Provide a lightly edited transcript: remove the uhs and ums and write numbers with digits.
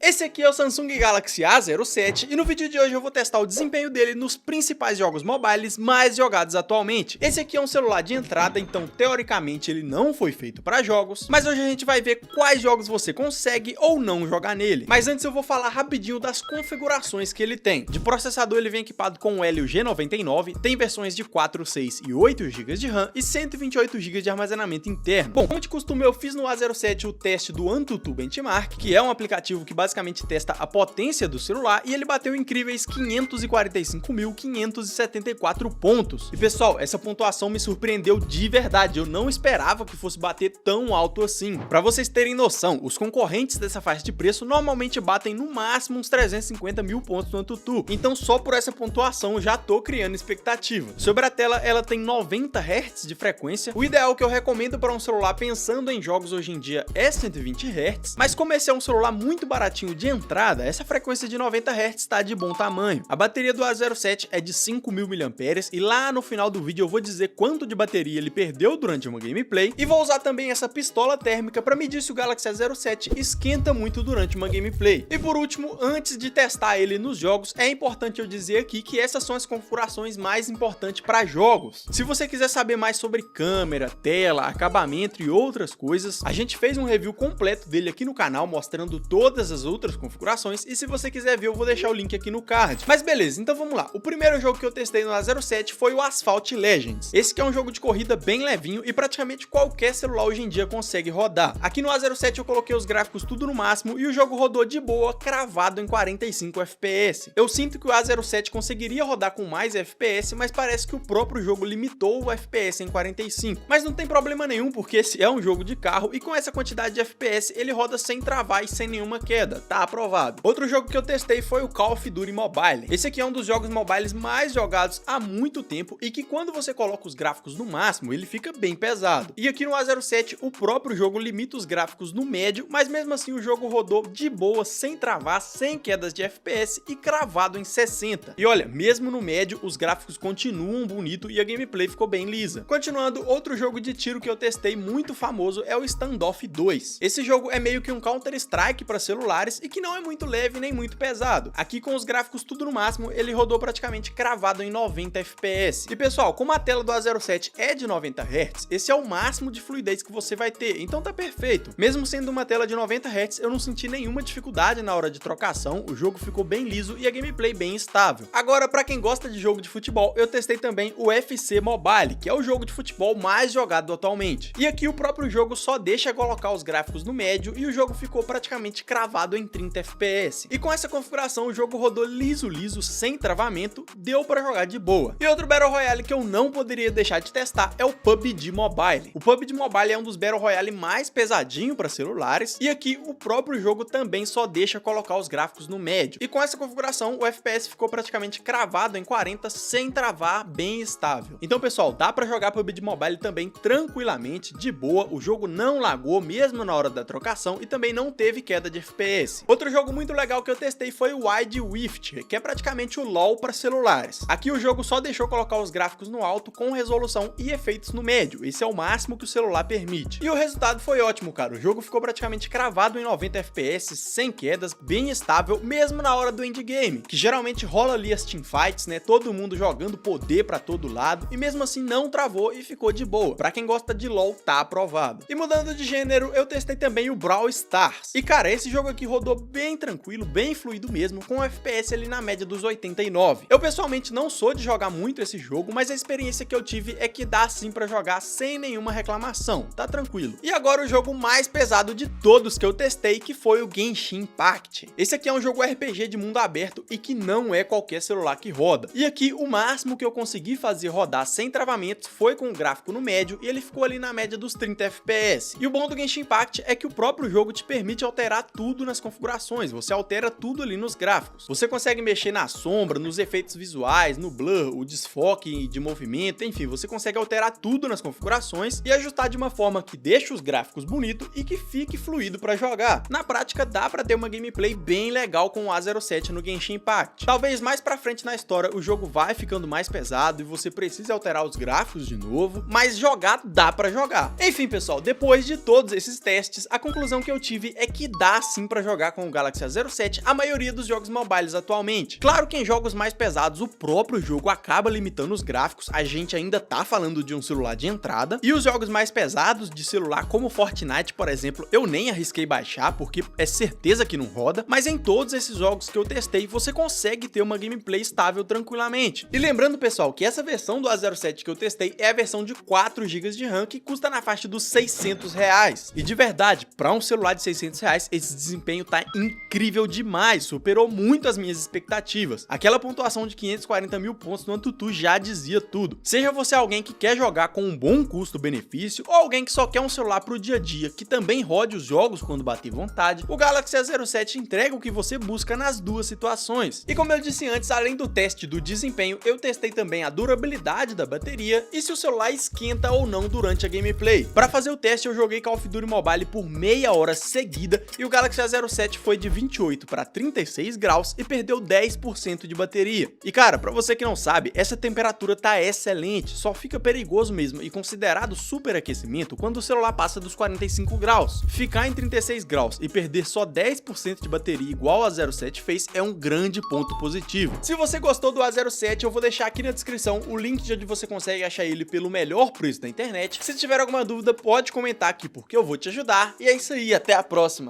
Esse aqui é o Samsung Galaxy A07 e no vídeo de hoje eu vou testar o desempenho dele nos principais jogos mobiles mais jogados atualmente. Esse aqui é um celular de entrada, então teoricamente ele não foi feito para jogos, mas hoje a gente vai ver quais jogos você consegue ou não jogar nele. Mas antes eu vou falar rapidinho das configurações que ele tem. De processador ele vem equipado com o Helio G99, tem versões de 4, 6 e 8 GB de RAM e 128 GB de armazenamento interno. Bom, como de costume eu fiz no A07 o teste do AnTuTu Benchmark, que é um aplicativo que basicamente testa a potência do celular, e ele bateu incríveis 545.574 pontos. E pessoal, essa pontuação me surpreendeu de verdade, eu não esperava que fosse bater tão alto assim. Pra vocês terem noção, os concorrentes dessa faixa de preço normalmente batem no máximo uns 350 mil pontos no AnTuTu, então só por essa pontuação eu já tô criando expectativa. Sobre a tela, ela tem 90 Hz de frequência, o ideal que eu recomendo para um celular pensando em jogos hoje em dia é 120 Hz, mas como esse é um celular muito baratinho de entrada, essa frequência de 90 Hz está de bom tamanho. A bateria do A07 é de 5.000 mAh e lá no final do vídeo eu vou dizer quanto de bateria ele perdeu durante uma gameplay, e vou usar também essa pistola térmica para medir se o Galaxy A07 esquenta muito durante uma gameplay. E por último, antes de testar ele nos jogos, é importante eu dizer aqui que essas são as configurações mais importantes para jogos. Se você quiser saber mais sobre câmera, tela, acabamento e outras coisas, a gente fez um review completo dele aqui no canal mostrando todas as outras configurações, e se você quiser ver eu vou deixar o link aqui no card. Mas beleza, então vamos lá. O primeiro jogo que eu testei no A07 foi o Asphalt Legends. Esse que é um jogo de corrida bem levinho e praticamente qualquer celular hoje em dia consegue rodar. Aqui no A07 eu coloquei os gráficos tudo no máximo e o jogo rodou de boa, cravado em 45 FPS. Eu sinto que o A07 conseguiria rodar com mais FPS, mas parece que o próprio jogo limitou o FPS em 45. Mas não tem problema nenhum, porque esse é um jogo de carro e com essa quantidade de FPS ele roda sem travar e sem nenhuma queda, tá aprovado. Outro jogo que eu testei foi o Call of Duty Mobile. Esse aqui é um dos jogos mobiles mais jogados há muito tempo e que quando você coloca os gráficos no máximo, ele fica bem pesado. E aqui no A07 o próprio jogo limita os gráficos no médio, mas mesmo assim o jogo rodou de boa, sem travar, sem quedas de FPS e cravado em 60. E olha, mesmo no médio os gráficos continuam bonito e a gameplay ficou bem lisa. Continuando, outro jogo de tiro que eu testei muito famoso é o Standoff 2. Esse jogo é meio que um Counter-Strike para celulares e que não é muito leve nem muito pesado. Aqui com os gráficos tudo no máximo, ele rodou praticamente cravado em 90 FPS. E pessoal, como a tela do A07 é de 90 Hz, esse é o máximo de fluidez que você vai ter, então tá perfeito. Mesmo sendo uma tela de 90 Hz, eu não senti nenhuma dificuldade na hora de trocação, o jogo ficou bem liso e a gameplay bem estável. Agora, pra quem gosta de jogo de futebol, eu testei também o FC Mobile, que é o jogo de futebol mais jogado atualmente. E aqui o próprio jogo só deixa colocar os gráficos no médio e o jogo ficou praticamente cravado em 30 FPS. E com essa configuração o jogo rodou liso, sem travamento, deu pra jogar de boa. E outro Battle Royale que eu não poderia deixar de testar é o PUBG Mobile. O PUBG Mobile é um dos Battle Royale mais pesadinho para celulares, e aqui o próprio jogo também só deixa colocar os gráficos no médio. E com essa configuração o FPS ficou praticamente cravado em 40 sem travar, bem estável. Então pessoal, dá pra jogar PUBG Mobile também tranquilamente, de boa, o jogo não lagou mesmo na hora da trocação e também não teve queda de FPS. Outro jogo muito legal que eu testei foi o Wild Rift, que é praticamente o LoL para celulares. Aqui o jogo só deixou colocar os gráficos no alto com resolução e efeitos no médio, esse é o máximo que o celular permite. E o resultado foi ótimo, cara, o jogo ficou praticamente cravado em 90 FPS, sem quedas, bem estável, mesmo na hora do endgame, que geralmente rola ali as teamfights, né, todo mundo jogando poder pra todo lado, e mesmo assim não travou e ficou de boa. Pra quem gosta de LoL, tá aprovado. E mudando de gênero, eu testei também o Brawl Stars. E cara, esse jogo aqui rodou bem tranquilo, bem fluido mesmo, com FPS ali na média dos 89. Eu pessoalmente não sou de jogar muito esse jogo, mas a experiência que eu tive é que dá sim pra jogar sem nenhuma reclamação, tá tranquilo. E agora o jogo mais pesado de todos que eu testei, que foi o Genshin Impact. Esse aqui é um jogo RPG de mundo aberto e que não é qualquer celular que roda. E aqui o máximo que eu consegui fazer rodar sem travamentos foi com o gráfico no médio e ele ficou ali na média dos 30 FPS. E o bom do Genshin Impact é que o próprio jogo te permite alterar tudo nas configurações, você altera tudo ali nos gráficos. Você consegue mexer na sombra, nos efeitos visuais, no blur, o desfoque de movimento, enfim, você consegue alterar tudo nas configurações e ajustar de uma forma que deixe os gráficos bonitos e que fique fluido para jogar. Na prática dá para ter uma gameplay bem legal com o A07 no Genshin Impact. Talvez mais pra frente na história o jogo vai ficando mais pesado e você precisa alterar os gráficos de novo, mas jogar dá pra jogar. Enfim pessoal, depois de todos esses testes, a conclusão que eu tive é que dá sim pra jogar jogar com o Galaxy A07 a maioria dos jogos mobiles atualmente. Claro que em jogos mais pesados o próprio jogo acaba limitando os gráficos, a gente ainda tá falando de um celular de entrada, e os jogos mais pesados de celular como Fortnite, por exemplo, eu nem arrisquei baixar porque é certeza que não roda, mas em todos esses jogos que eu testei você consegue ter uma gameplay estável tranquilamente. E lembrando, pessoal, que essa versão do A07 que eu testei é a versão de 4 GB de RAM que custa na faixa dos R$600. E de verdade, para um celular de R$600, esse desempenho tá incrível demais, superou muito as minhas expectativas. Aquela pontuação de 540 mil pontos no AnTuTu já dizia tudo. Seja você alguém que quer jogar com um bom custo-benefício ou alguém que só quer um celular pro dia a dia que também rode os jogos quando bater vontade, o Galaxy A07 entrega o que você busca nas duas situações. E como eu disse antes, além do teste do desempenho, eu testei também a durabilidade da bateria e se o celular esquenta ou não durante a gameplay. Para fazer o teste eu joguei Call of Duty Mobile por meia hora seguida e o Galaxy A07 foi de 28 para 36 graus e perdeu 10% de bateria. E cara, pra você que não sabe, essa temperatura tá excelente, só fica perigoso mesmo e considerado superaquecimento quando o celular passa dos 45 graus. Ficar em 36 graus e perder só 10% de bateria igual a A07 fez é um grande ponto positivo. Se você gostou do A07, eu vou deixar aqui na descrição o link de onde você consegue achar ele pelo melhor preço da internet. Se tiver alguma dúvida, pode comentar aqui porque eu vou te ajudar. E é isso aí, até a próxima!